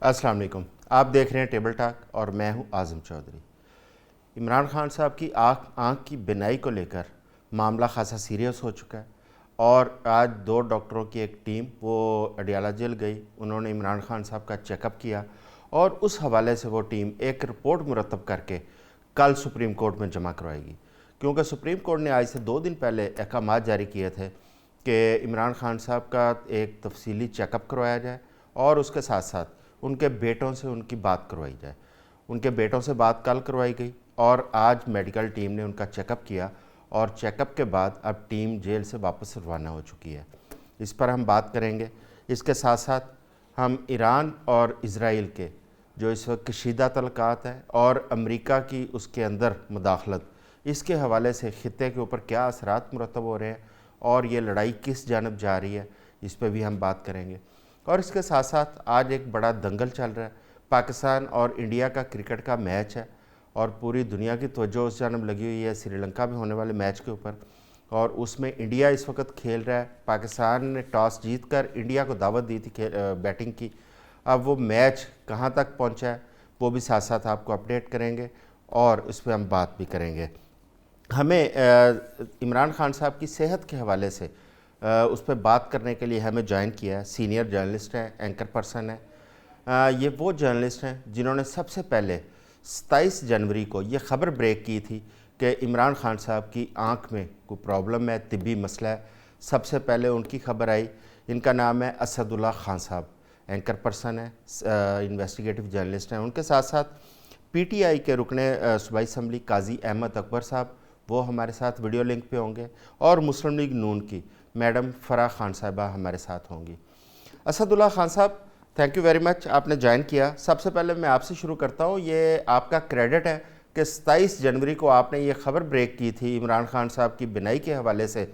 السلام علیکم، آپ دیکھ رہے ہیں ٹیبل ٹاک اور میں ہوں اعظم چودھری۔ عمران خان صاحب کی آنکھ کی بینائی کو لے کر معاملہ خاصا سیریس ہو چکا ہے اور آج 2 ڈاکٹروں کی ایک ٹیم وہ اڈیالہ جیل گئی، انہوں نے عمران خان صاحب کا چیک اپ کیا اور اس حوالے سے وہ ٹیم ایک رپورٹ مرتب کر کے کل سپریم کورٹ میں جمع کروائے گی، کیونکہ سپریم کورٹ نے آج سے 2 دن پہلے احکامات جاری کیے تھے کہ عمران خان صاحب کا ایک تفصیلی چیک اپ کروایا جائے اور اس کے ساتھ ساتھ ان کے بیٹوں سے ان کی بات کروائی جائے۔ ان کے بیٹوں سے بات کل کروائی گئی اور آج میڈیکل ٹیم نے ان کا چیک اپ کیا اور چیک اپ کے بعد اب ٹیم جیل سے واپس روانہ ہو چکی ہے۔ اس پر ہم بات کریں گے۔ اس کے ساتھ ساتھ ہم ایران اور اسرائیل کے جو اس وقت کشیدہ تعلقات ہیں اور امریکہ کی اس کے اندر مداخلت، اس کے حوالے سے خطے کے اوپر کیا اثرات مرتب ہو رہے ہیں اور یہ لڑائی کس جانب جا رہی ہے، اس پہ بھی ہم بات کریں گے۔ اور اس کے ساتھ ساتھ آج ایک بڑا دنگل چل رہا ہے، پاکستان اور انڈیا کا کرکٹ کا میچ ہے اور پوری دنیا کی توجہ اس جانب لگی ہوئی ہے سری لنکا میں ہونے والے میچ کے اوپر، اور اس میں انڈیا اس وقت کھیل رہا ہے۔ پاکستان نے ٹاس جیت کر انڈیا کو دعوت دی تھی بیٹنگ کی، اب وہ میچ کہاں تک پہنچا ہے وہ بھی ساتھ ساتھ آپ کو اپڈیٹ کریں گے اور اس پہ ہم بات بھی کریں گے۔ ہمیں عمران خان صاحب کی صحت کے حوالے سے اس پہ بات کرنے کے لیے ہمیں جوائن کیا ہے، سینئر جرنلسٹ ہیں، اینکر پرسن ہیں۔ یہ وہ جرنلسٹ ہیں جنہوں نے سب سے پہلے 27 جنوری کو یہ خبر بریک کی تھی کہ عمران خان صاحب کی آنکھ میں کوئی پرابلم ہے، طبی مسئلہ ہے۔ سب سے پہلے ان کی خبر آئی۔ ان کا نام ہے اسد اللہ خان صاحب، اینکر پرسن ہیں، انویسٹیگیٹو جرنلسٹ ہیں۔ ان کے ساتھ ساتھ پی ٹی آئی کے رکن صوبائی اسمبلی قاضی احمد اکبر صاحب، وہ ہمارے ساتھ ویڈیو لنک پہ ہوں گے، اور مسلم لیگ نون کی میڈم فرح خان صاحبہ ہمارے ساتھ ہوں گی۔ اسد اللہ خان صاحب، تھینک یو ویری مچ، آپ نے جوائن کیا۔ سب سے پہلے میں آپ سے شروع کرتا ہوں، یہ آپ کا کریڈٹ ہے کہ 27 جنوری کو آپ نے یہ خبر بریک کی تھی عمران خان صاحب کی بینائی کے حوالے سے،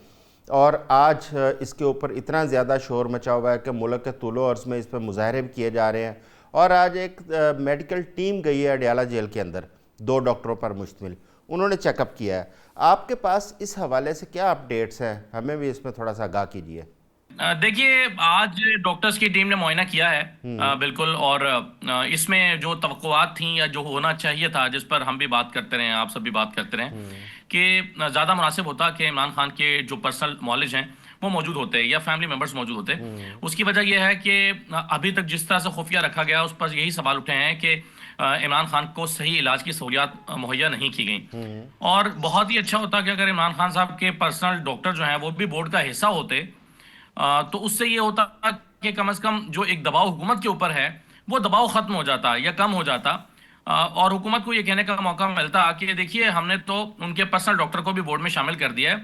اور آج اس کے اوپر اتنا زیادہ شور مچا ہوا ہے کہ ملک کے طول و عرض میں اس پہ مظاہرے بھی کیے جا رہے ہیں، اور آج ایک میڈیکل ٹیم گئی ہے اڈیالہ جیل کے اندر 2 ڈاکٹروں پر مشتمل، انہوں نے چیک اپ کیا ہے۔ آپ کے پاس اس حوالے سے کیا اپڈیٹس ہیں؟ ہمیں بھی اس میں تھوڑا سا آگاہ کیجیے۔ دیکھیے، آج ڈاکٹرز کی ٹیم نے معائنہ کیا ہے، بالکل، اور اس میں جو توقعات تھیں یا جو ہونا چاہیے تھا، جس پر ہم بھی بات کرتے رہے ہیں، آپ سب بھی بات کرتے رہے ہیں، کہ زیادہ مناسب ہوتا کہ عمران خان کے جو پرسنل معالج ہیں وہ موجود ہوتے یا فیملی ممبرز موجود ہوتے۔ اس کی وجہ یہ ہے کہ ابھی تک جس طرح سے خفیہ رکھا گیا، اس پر یہی سوال اٹھے ہیں کہ عمران خان کو صحیح علاج کی سہولیات مہیا نہیں کی گئیں، اور بہت ہی اچھا ہوتا کہ اگر عمران خان صاحب کے پرسنل ڈاکٹر جو ہیں وہ بھی بورڈ کا حصہ ہوتے، تو اس سے یہ ہوتا کہ کم از کم جو ایک دباؤ حکومت کے اوپر ہے وہ دباؤ ختم ہو جاتا یا کم ہو جاتا، اور حکومت کو یہ کہنے کا موقع ملتا کہ دیکھیے ہم نے تو ان کے پرسنل ڈاکٹر کو بھی بورڈ میں شامل کر دیا ہے،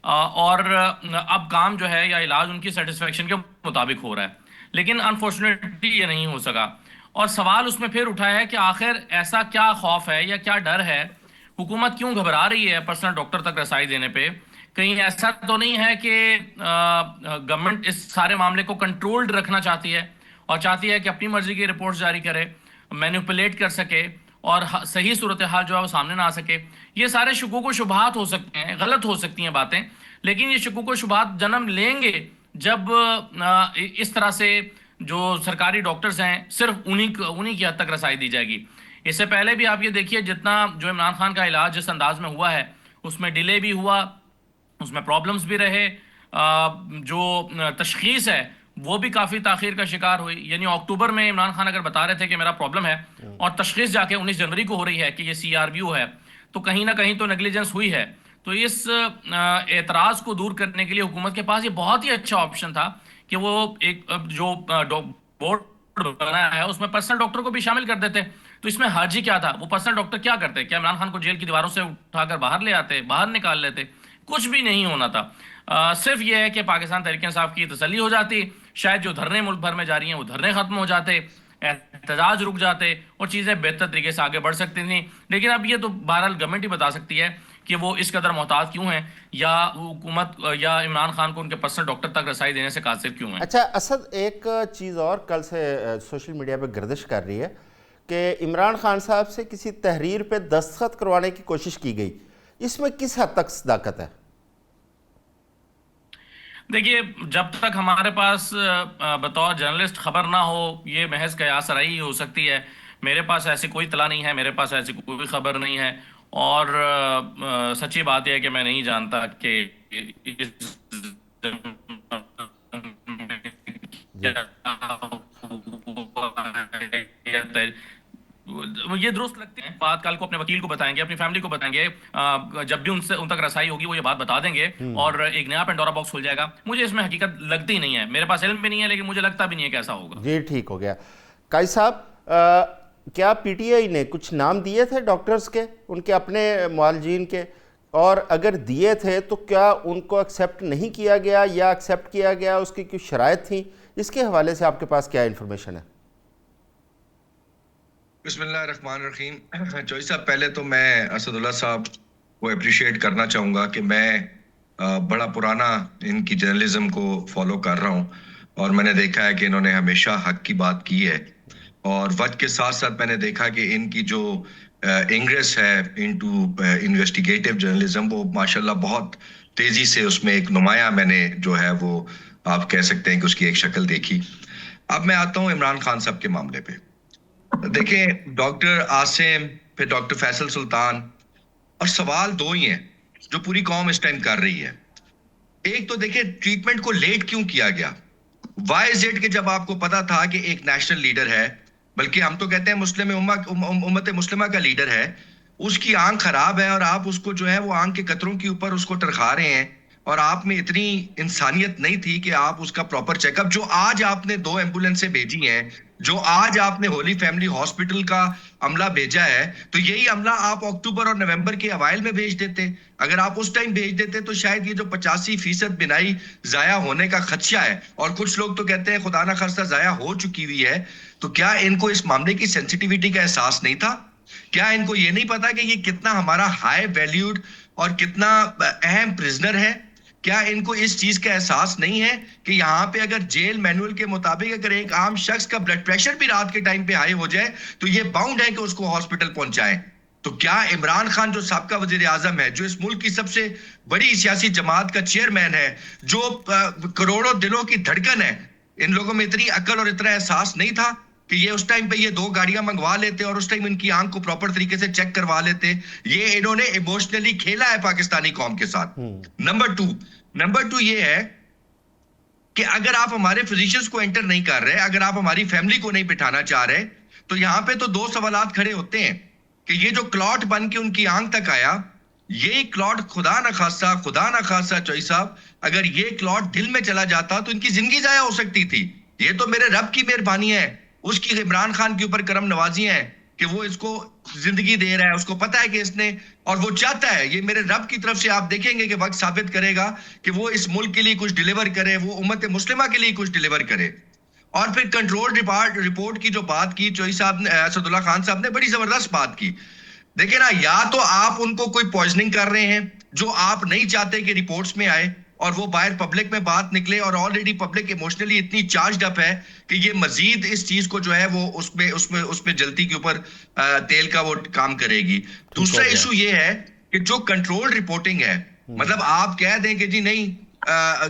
اور اب کام جو ہے یا علاج ان کی سیٹسفیکشن کے مطابق ہو رہا ہے، لیکن انفارچونیٹلی یہ نہیں ہو سکا۔ اور سوال اس میں پھر اٹھا ہے کہ آخر ایسا کیا خوف ہے یا کیا ڈر ہے، حکومت کیوں گھبرا رہی ہے پرسنل ڈاکٹر تک رسائی دینے پہ؟ کہیں ایسا تو نہیں ہے کہ گورنمنٹ اس سارے معاملے کو کنٹرولڈ رکھنا چاہتی ہے اور چاہتی ہے کہ اپنی مرضی کی رپورٹس جاری کرے، مینیپولیٹ کر سکے اور صحیح صورتحال جو ہے وہ سامنے نہ آ سکے؟ یہ سارے شکوک و شبہات ہو سکتے ہیں، غلط ہو سکتی ہیں باتیں، لیکن یہ شکوک و شبہات جنم لیں گے جب اس طرح سے جو سرکاری ڈاکٹرز ہیں صرف انہی کی حد تک رسائی دی جائے گی۔ اس سے پہلے بھی آپ یہ دیکھیے، جتنا جو عمران خان کا علاج جس انداز میں ہوا ہے اس میں ڈیلے بھی ہوا، اس میں پرابلمز بھی رہے، جو تشخیص ہے وہ بھی کافی تاخیر کا شکار ہوئی، یعنی اکتوبر میں عمران خان اگر بتا رہے تھے کہ میرا پرابلم ہے اور تشخیص جا کے 19 جنوری کو ہو رہی ہے کہ یہ CRBO ہے، تو کہیں نہ کہیں تو نیگلیجنس ہوئی ہے۔ تو اس اعتراض کو دور کرنے کے لیے حکومت کے پاس یہ بہت ہی اچھا آپشن تھا کہ وہ ایک جو بورڈ بنایا ہے اس میں پرسنل ڈاکٹر کو بھی شامل کر دیتے۔ تو اس میں حرج ہی کیا تھا؟ وہ پرسنل ڈاکٹر کیا کرتے؟ کیا عمران خان کو جیل کی دیواروں سے اٹھا کر باہر لے آتے، باہر نکال لیتے؟ کچھ بھی نہیں ہونا تھا۔ صرف یہ ہے کہ پاکستان تحریک انصاف کی تسلی ہو جاتی، شاید جو دھرنے ملک بھر میں جاری ہیں وہ دھرنے ختم ہو جاتے، احتجاج رک جاتے اور چیزیں بہتر طریقے سے آگے بڑھ سکتی تھیں۔ لیکن اب یہ تو بہرحال گورنمنٹ ہی بتا سکتی ہے کہ وہ اس قدر محتاط کیوں ہیں، یا حکومت یا عمران خان کو ان کے پرسنل ڈاکٹر تک رسائی دینے سے قاصر کیوں ہیں۔ اچھا اسد، ایک چیز اور کل سے سوشل میڈیا پہ گردش کر رہی ہے کہ عمران خان صاحب سے کسی تحریر پہ دستخط کروانے کی کوشش کی گئی، اس میں کس حد تک صداقت ہے؟ دیکھیے، جب تک ہمارے پاس بطور جرنلسٹ خبر نہ ہو، یہ محض قیاس رائے ہو سکتی ہے. میرے پاس ایسی کوئی اطلاع نہیں ہے، میرے پاس ایسی کوئی خبر نہیں ہے. اور سچی بات یہ ہے کہ میں نہیں جانتا کہ اس جی یہ درست لگتی ہے بات. کل کو اپنے وکیل کو بتائیں گے، اپنی فیملی کو بتائیں گے، جب بھی ان تک رسائی ہوگی وہ یہ بات بتا دیں گے اور ایک نیا پینڈورا باکس کھل جائے گا. مجھے اس میں حقیقت لگتی نہیں ہے، میرے پاس علم بھی نہیں ہے، لیکن مجھے لگتا بھی نہیں ہے کہ ایسا ہوگا. جی ٹھیک ہو گیا. قائد صاحب، کیا پی ٹی آئی نے کچھ نام دیے تھے ڈاکٹرز کے، ان کے اپنے معالجین کے؟ اور اگر دیے تھے تو کیا ان کو ایکسیپٹ نہیں کیا گیا یا ایکسیپٹ کیا گیا؟ اس کی کچھ شرائط تھیں؟ اس کے حوالے سے آپ کے پاس کیا انفارمیشن ہے؟ بسم اللہ الرحمن الرحیم. جوئی صاحب، پہلے تو میں اسد اللہ صاحب کو اپریشیٹ کرنا چاہوں گا کہ میں بڑا پرانا ان کی جرنلزم کو فالو کر رہا ہوں، اور میں نے دیکھا ہے کہ انہوں نے ہمیشہ حق کی بات کی ہے. اور وقت کے ساتھ ساتھ میں نے دیکھا کہ ان کی جو انگریس ہے انٹو انویسٹیگیٹو جرنلزم، وہ ماشاءاللہ بہت تیزی سے اس میں ایک نمایاں میں نے جو ہے وہ آپ کہہ سکتے ہیں کہ اس کی ایک شکل دیکھی. اب میں آتا ہوں عمران خان صاحب کے معاملے پہ. دیکھیں، ڈاکٹر عاصم، پھر ڈاکٹر فیصل سلطان، اور سوال دو ہی ہیں جو پوری قوم اس ٹائم کر رہی ہے. ایک تو دیکھیں ٹریٹمنٹ کو لیٹ کیوں کیا گیا. وائی از اٹ کہ جب آپ کو پتا تھا کہ ایک نیشنل لیڈر ہے، بلکہ ہم تو کہتے ہیں مسلم امت مسلمہ کا لیڈر ہے، اس کی آنکھ خراب ہے اور آپ اس کو جو ہے وہ آنکھ کے قطروں کے اوپر اس کو ٹرخا رہے ہیں، اور آپ میں اتنی انسانیت نہیں تھی کہ آپ اس کا پراپر چیک اپ، جو آج آپ نے 2 ایمبولینسیں بھیجی ہیں، جو آج آپ نے ہولی فیملی ہاسپٹل کا عملہ بھیجا ہے، تو یہی عملہ آپ اکتوبر اور نومبر کے اوائل میں بھیج دیتے. اگر آپ اس ٹائم بھیج دیتے تو شاید یہ جو 85% بینائی ضائع ہونے کا خدشہ ہے، اور کچھ لوگ تو کہتے ہیں خدا نہ خواستہ ضائع ہو چکی ہوئی ہے، تو کیا ان کو اس معاملے کی سینسٹیویٹی کا احساس نہیں تھا؟ کیا ان کو یہ نہیں پتا کہ یہ کتنا ہمارا ہائی ویلیوڈ اور کتنا اہم پرزنر ہے؟ کیا ان کو اس چیز کا احساس نہیں ہے کہ یہاں پہ اگر جیل مینول کے مطابق اگر ایک عام شخص کا بلڈ پریشر بھی رات کے ٹائم پہ ہائی ہو جائے تو یہ باؤنڈ ہے کہ اس کو ہاسپٹل پہنچائیں؟ تو کیا عمران خان جو سابقہ وزیر اعظم ہے، جو اس ملک کی سب سے بڑی سیاسی جماعت کا چیئرمین ہے، جو کروڑوں دلوں کی دھڑکن ہے، ان لوگوں میں اتنی عقل اور اتنا احساس نہیں تھا کہ یہ اس ٹائم پہ یہ 2 گاڑیاں منگوا لیتے اور اس ٹائم ان کی آنکھ کو پراپر طریقے سے چیک کروا لیتے؟ یہ انہوں نے ایموشنلی کھیلا ہے پاکستانی قوم کے ساتھ. نمبر 2 یہ ہے کہ اگر آپ ہمارے فزیشنز کو انٹر نہیں کر رہے، اگر آپ ہماری فیملی کو نہیں بٹھانا چاہ رہے، تو یہاں پہ تو 2 سوالات کھڑے ہوتے ہیں کہ یہ جو کلاٹ بن کے ان کی آنکھ تک آیا، یہ کلاٹ خدا نہ خاصا چوئی صاحب، اگر یہ کلاٹ دل میں چلا جاتا تو ان کی زندگی ضائع ہو سکتی تھی. یہ تو میرے رب کی مہربانی ہے، اس کی عمران خان کے اوپر کرم نوازی ہیں کہ وہ اس کو زندگی دے رہا ہے، اس کو پتا ہے کہ اس نے، اور وہ چاہتا ہے، یہ میرے رب کی طرف سے آپ دیکھیں گے کہ وقت ثابت کرے گا کہ وہ اس ملک کے لیے کچھ ڈیلیور کرے، وہ امت مسلمہ کے لیے کچھ ڈیلیور کرے. اور پھر کنٹرول رپورٹ کی جو بات کی چوئی صاحب نے، اسد اللہ خان صاحب نے بڑی زبردست بات کی. دیکھیں نا، یا تو آپ ان کو کوئی پوائزننگ کر رہے ہیں جو آپ نہیں چاہتے کہ رپورٹس میں آئے اور وہ باہر پبلک میں بات نکلے، اور آلریڈی پبلک ایموشنلی اتنی چارجڈ اپ ہے کہ یہ مزید اس چیز کو جو ہے وہ اس میں جلتی کے اوپر تیل کا وہ کام کرے گی. دوسرا ایشو یہ ہے کہ جو کنٹرول رپورٹنگ ہے، مطلب آپ کہہ دیں کہ جی نہیں،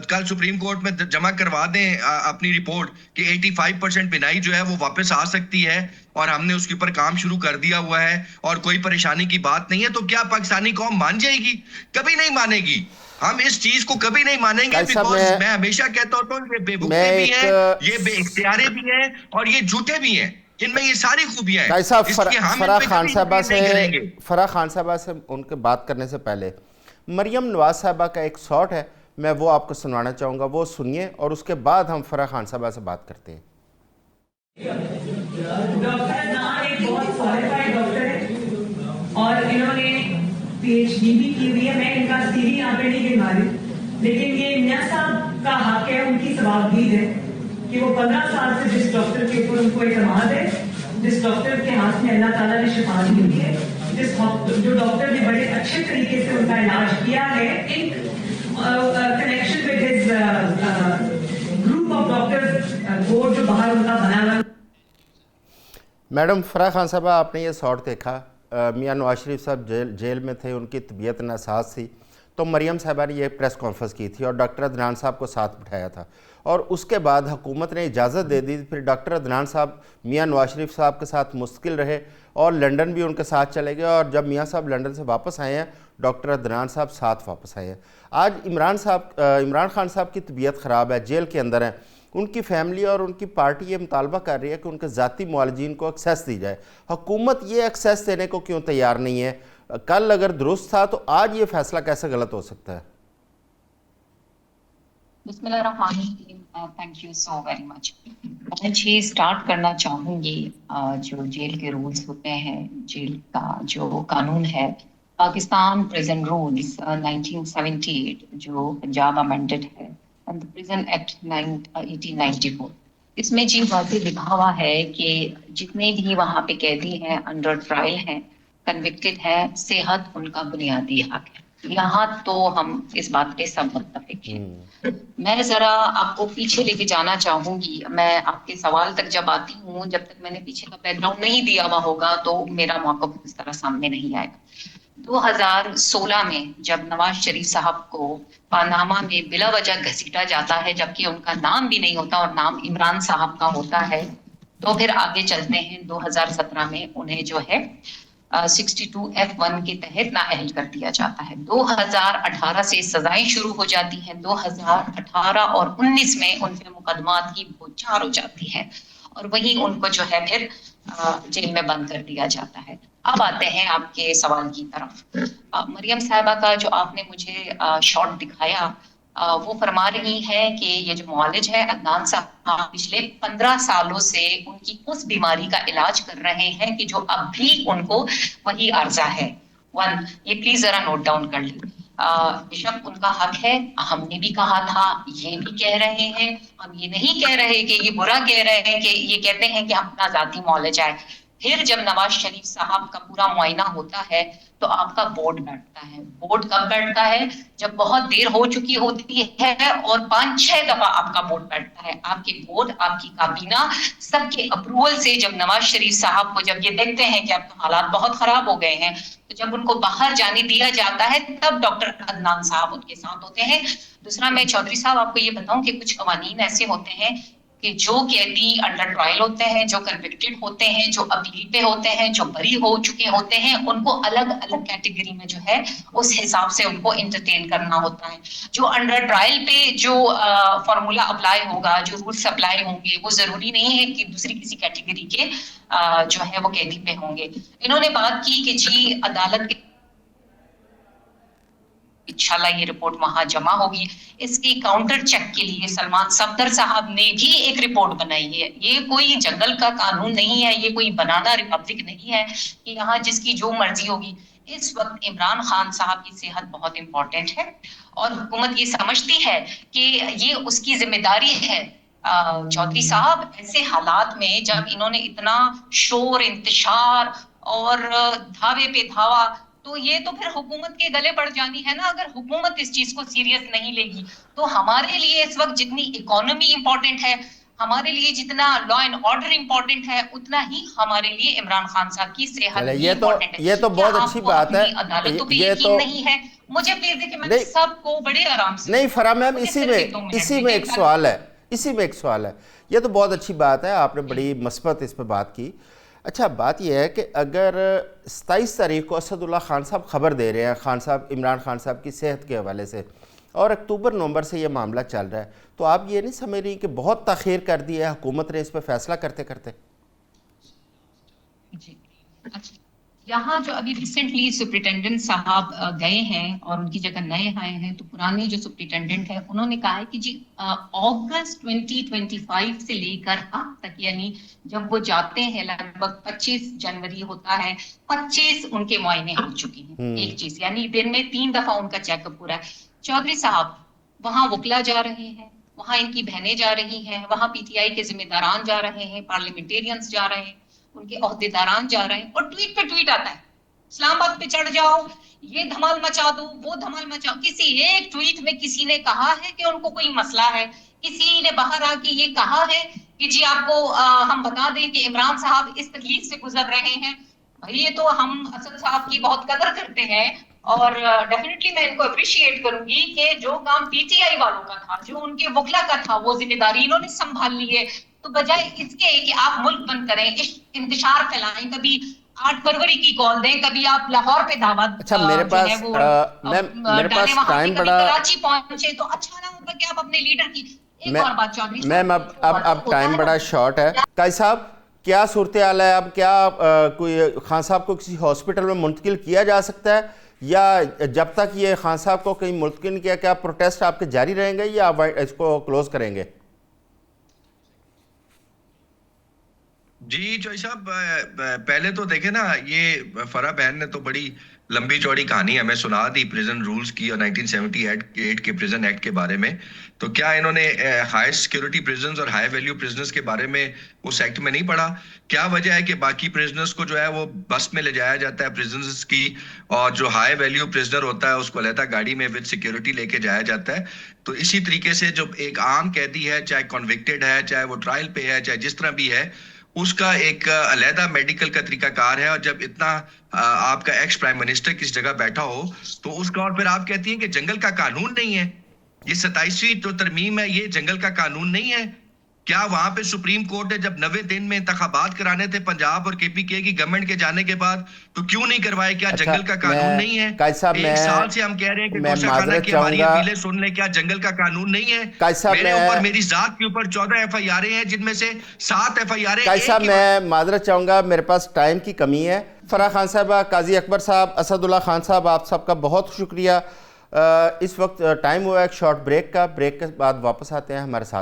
کل سپریم کورٹ میں جمع کروا دیں اپنی رپورٹ کہ 85% بینائی جو ہے وہ واپس آ سکتی ہے اور ہم نے اس کے اوپر کام شروع کر دیا ہوا ہے اور کوئی پریشانی کی بات نہیں ہے، تو کیا پاکستانی قوم مان جائے گی؟ کبھی نہیں مانے گی. ہم اس چیز کو کبھی نہیں مانیں گے، بیکاز میں ہمیشہ کہتا ہوں یہ بے وقوفے بھی ہیں، یہ بے اختیارے بھی ہیں، اور یہ جھوٹے بھی ہیں. ان میں یہ ساری خوبیاں ہیں، اس لیے ہم ان پہ کبھی نہیں کریں گے. فرح خان صاحبہ سے ان کے بات کرنے سے پہلے مریم نواز صاحبہ کا ایک شاٹ ہے، میں وہ آپ کو سنوانا چاہوں گا، وہ سنیے اور اس کے بعد ہم فرح خان صاحبہ سے بات کرتے ہیں. ڈاکٹر عدنان ایک بہت کوالیفائڈ ڈاکٹر ہے اور انہوں نے پی ایچ ڈی بھی کی ہوئی ہے. میں ان کا سی وی یہاں پہ نہیں گنوا رہی، لیکن یہ میاں صاحب کا حق ہے، ان کی ثوابدید ہے کہ وہ 15 سال سے جس ڈاکٹر کے اوپر ان کو اعتماد ہے، جس ڈاکٹر کے ہاتھ میں اللہ تعالیٰ نے شفا دی ہوئی ہے، جو ڈاکٹر نے بڑے اچھے طریقے سے ان کا علاج کیا ہے in connection with his group of doctors board جو باہر ان کا بنا ہوا. میڈم فرح خان صاحبہ، آپ نے یہ شاٹ دیکھا، میاں نواز شریف صاحب جیل میں تھے، ان کی طبیعت ناساز تھی، تو مریم صاحبہ نے یہ پریس کانفرنس کی تھی اور ڈاکٹر عدنان صاحب کو ساتھ بٹھایا تھا، اور اس کے بعد حکومت نے اجازت دے دی. پھر ڈاکٹر عدنان صاحب میاں نواز شریف صاحب کے ساتھ مستقل رہے اور لنڈن بھی ان کے ساتھ چلے گئے، اور جب میاں صاحب لنڈن سے واپس آئے ہیں ڈاکٹر عدنان صاحب ساتھ واپس آئے ہیں. آج عمران خان صاحب کی طبیعت خراب ہے، جیل کے اندر ہیں. ان کی فیملی اور ان کی پارٹی یہ مطالبہ کر رہی ہے کہ ان کے ذاتی معالجین کو ایکسیس دی جائے. حکومت یہ ایکسیس دینے کو کیوں تیار نہیں ہے؟ کل اگر درست تھا تو آج یہ فیصلہ کیسے غلط ہو سکتا ہے؟ بسم اللہ الرحمن الرحیم. Thank you so very much. میں یہ اسٹارٹ کرنا چاہوں گی جو جیل کے رولز ہوتے ہیں، جیل کا جو قانون ہے، پاکستان پریزن رولز 1978 جو پنجاب امینڈڈ ہے، اینڈ پریزن ایکٹ 1894. اس میں جی واضح لکھا ہوا ہے کہ جتنے بھی وہاں پہ قیدی ہیں، انڈر ٹرائل ہیں، کنوکٹڈ ہیں، صحت ان کا بنیادی حق ہے. یہاں تو ہم اس بات پہ سب متفق ہیں. میں ذرا آپ کو پیچھے لے کے جانا چاہوں گی. میں آپ کے سوال تک جب آتی ہوں، جب تک میں نے پیچھے کا بیک گراؤنڈ نہیں دیا ہوا ہوگا تو میرا موقف اس طرح سامنے نہیں آئے گا. 2016 میں جب نواز شریف صاحب کو پاناما میں بلا وجہ گھسیٹا جاتا ہے، جبکہ ان کا نام بھی نہیں ہوتا اور نام عمران صاحب کا ہوتا ہے، تو پھر آگے چلتے ہیں. 2017 میں انہیں جو ہے 62F1 کے تحت نااہل کر دیا جاتا ہے. 2018 سے سزائیں شروع ہو جاتی ہیں. 2018 اور 19 میں ان پہ مقدمات کی بوچھار ہو جاتی ہے اور وہیں ان کو جو ہے پھر جیل میں بند کر دیا جاتا ہے. اب آتے ہیں آپ کے سوال کی طرف. مریم صاحبہ کا جو آپ نے مجھے شارٹ دکھایا، وہ فرما رہی ہے کہ یہ جو معالج ہے عدنان صاحب پچھلے 15 سالوں سے ان کی اس بیماری کا علاج کر رہے ہیں کہ جو اب بھی ان کو وہی عرضہ ہے. یہ پلیز ذرا نوٹ ڈاؤن کر لیں. بے شک ان کا حق ہے، ہم نے بھی کہا تھا، یہ بھی کہہ رہے ہیں. ہم یہ نہیں کہہ رہے کہ یہ برا کہہ رہے ہیں، کہ یہ کہتے ہیں کہ اپنا ذاتی معالج آئے. پھر جب نواز شریف صاحب کا پورا معائنہ ہوتا ہے تو آپ کا بورڈ بیٹھتا ہے. بورڈ کب بیٹھتا ہے؟ جب بہت دیر ہو چکی ہوتی ہے اور 5-6 دفعہ آپ کا بورڈ بیٹھتا ہے. آپ کے بورڈ، آپ کی کابینہ، سب کے اپروول سے جب نواز شریف صاحب کو جب یہ دیکھتے ہیں کہ اب تو حالات بہت خراب ہو گئے ہیں، تو جب ان کو باہر جانے دیا جاتا ہے تب ڈاکٹر عدنان صاحب ان کے ساتھ ہوتے ہیں. دوسرا، میں چودھری صاحب آپ کو یہ بتاؤں کہ کچھ قوانین ایسے ہوتے ہیں کہ جو قیدی انڈر ٹرائل ہوتے ہیں، جو کنوکٹڈ ہوتے ہیں، جو اپیل پہ ہوتے ہیں، جو بری ہو چکے ہوتے ہیں، ان کو الگ الگ کیٹیگری میں جو ہے اس حساب سے ان کو انٹرٹین کرنا ہوتا ہے. جو انڈر ٹرائل پہ جو فارمولا اپلائی ہوگا، جو رولس اپلائی ہوں گے، وہ ضروری نہیں ہے کہ دوسری کسی کیٹیگری کے جو ہے وہ قیدی پہ ہوں گے. انہوں نے بات کی کہ جی عدالت کے انشاءاللہ یہ رپورٹ وہاں جمع ہوگی. اس کی کاؤنٹر چیک کے لیے سلمان صفدر صاحب نے بھی ایک رپورٹ بنائی ہے. یہ کوئی جنگل کا قانون نہیں ہے، یہ کوئی بنانا ریپبلک نہیں ہے کہ یہاں جس کی جو مرضی ہوگی. اس وقت عمران خان صاحب کی صحت بہت امپورٹنٹ ہے اور حکومت یہ سمجھتی ہے کہ یہ اس کی ذمہ داری ہے. چودھری صاحب ایسے حالات میں جب انہوں نے اتنا شور، انتشار اور دھاوے پہ دھاوا، تو یہ تو پھر حکومت کے گلے پڑ جانی ہے نا. اگر حکومت اس چیز کو سیریس نہیں لے گی تو ہمارے لیے اس وقت جتنی اکانومی امپورٹنٹ ہے، ہمارے لیے جتنا لا اینڈ آرڈر امپورٹنٹ ہے، اتنا ہی ہمارے لیے عمران خان صاحب کی صحت بھی امپورٹنٹ ہے. یہ تو بہت اچھی بات ہے. عدالتوں پہ یقین نہیں ہے. مجھے پلیز دیکھیں، میں سب کو بڑے آرام سے نہیں فرا میم، اسی میں ایک سوال ہے. یہ تو بہت اچھی بات ہے، آپ نے بڑی مثبت اس پہ بات کی. اچھا، بات یہ ہے کہ اگر 27 تاریخ کو اسد اللہ خان صاحب خبر دے رہے ہیں عمران خان صاحب کی صحت کے حوالے سے، اور اکتوبر نومبر سے یہ معاملہ چل رہا ہے، تو آپ یہ نہیں سمجھ رہی کہ بہت تاخیر کر دی ہے حکومت نے اس پہ فیصلہ کرتے کرتے؟ جی اچھا، یہاں جو ابھی ریسنٹلی سپرنٹینڈنٹ صاحب گئے ہیں اور ان کی جگہ نئے آئے ہیں، تو پرانے جو سپرنٹینڈنٹ ہیں انہوں نے کہا ہے کہ جی اگست 2025 سے لے کر اب تک، یعنی جب وہ جاتے ہیں لگ بھگ 25 جنوری ہوتا ہے، 25 ان کے معائنے ہو چکے ہیں. ایک چیز، یعنی دن میں 3 دفعہ ان کا چیک اپ پورا ہے. چودھری صاحب، وہاں وکلا جا رہے ہیں، وہاں ان کی بہنیں جا رہی ہیں، وہاں پی ٹی آئی کے ذمہ داران جا رہے ہیں، پارلیمنٹیرینز جا رہے ہیں، ان کے عہدیداران جا رہے ہیں، اور ٹویٹ پہ ٹویٹ آتا ہے، اسلام آباد پہ چڑھ جاؤ، یہ دھمال مچا دو، وہ دھمال مچاؤ. کسی ایک ٹویٹ میں کسی نے کہا ہے کہ ان کو کوئی مسئلہ ہے؟ کسی نے باہر آ کے یہ کہا ہے کہ جی آپ کو ہم بتا دیں کہ عمران صاحب اس تکلیف سے گزر رہے ہیں؟ بھائی یہ تو ہم اسد صاحب کی بہت قدر کرتے ہیں، اور ڈیفینیٹلی میں ان کو اپریشیٹ کروں گی کہ جو کام پی ٹی آئی والوں کا تھا، جو ان کے وکلا کا تھا، وہ ذمہ داری انہوں نے سنبھال لی ہے. تو بجائے اس کے کہ آپ ملک بند کریں، انتشار پھیلائیں، کبھی 8 فروری کی کال دیں، کبھی آپ لاہور پہ دعوت اچھا میرے پاس میرے پاس ٹائم بڑا، کراچی پہنچے تو اچھا نہ ہوتا کہ آپ اپنے لیڈر کی ایک اور بات چودھری میم اب ٹائم بڑا شارٹ ہے. قائد صاحب کیا صورتحال ہے اب؟ کیا کوئی خان صاحب کو کسی ہاسپٹل میں منتقل کیا جا سکتا ہے، یا جب تک یہ خان صاحب کو کہیں منتقل نہیں کیا، کیا پروٹیسٹ آپ کے جاری رہیں گے یا اس کو کلوز کریں گے؟ جی جوئی صاحب، پہلے تو دیکھیں نا، یہ فرح بہن نے تو بڑی لمبی چوڑی کہانی ہمیں سنا دی پریزن رولز کی اور 1978 کے پریزن ایکٹ کے بارے میں. تو کیا انہوں نے ہائی سیکیورٹی پریزنز اور ہائی ویلیو پریزنرز کے بارے میں اس ایکٹ میں نہیں پڑھا؟ کیا وجہ ہے کہ باقی پریزنرز کو جو ہے وہ بس میں لے جایا جاتا ہے پریزنرز کی، اور جو ہائی ویلیو پریزنر ہوتا ہے اس کو علیحدہ گاڑی میں وتھ سیکیورٹی لے کے جایا جاتا ہے؟ تو اسی طریقے سے جو ایک عام قیدی ہے، چاہے کنوکٹڈ ہے، چاہے وہ ٹرائل پہ ہے، چاہے جس طرح بھی ہے، اس کا ایک علیحدہ میڈیکل کا طریقہ کار ہے. اور جب اتنا آپ کا ایکس پرائم منسٹر کس جگہ بیٹھا ہو تو اس کا، اور پھر آپ کہتی ہیں کہ جنگل کا قانون نہیں ہے. یہ 27ویں جو ترمیم ہے یہ جنگل کا قانون نہیں ہے. کیا وہاں پہ سپریم کورٹ نے جب 90 دن میں انتخابات کرانے تھے پنجاب اور کے پی کے کی گورنمنٹ کے جانے کے بعد، تو کیوں نہیں کروائے؟ کیا جنگل کا قانون نہیں ہے؟ قائد صاحب ایک سال سے ہم کہہ رہے ہیں کہ میں گوشہ خانہ معذرت کی چاہوں ہماری گا، اپیلیں سن لیں. کیا جنگل کا قانون نہیں ہے؟ قائد صاحب میرے اوپر، میری ذات کے اوپر 14 ایف آئی آریں ہیں، جن میں سے 7 ایف آئی آریں. قائد صاحب میں معذرت چاہوں گا، میرے پاس ٹائم کی کمی ہے. فرح خان صاحبہ، قاضی اکبر صاحب، اسد اللہ خان صاحب، آپ سب کا بہت شکریہ. اس وقت ٹائم ہوا ایک شارٹ بریک کا. بریک کے بعد واپس آتے ہیں ہمارے ساتھ.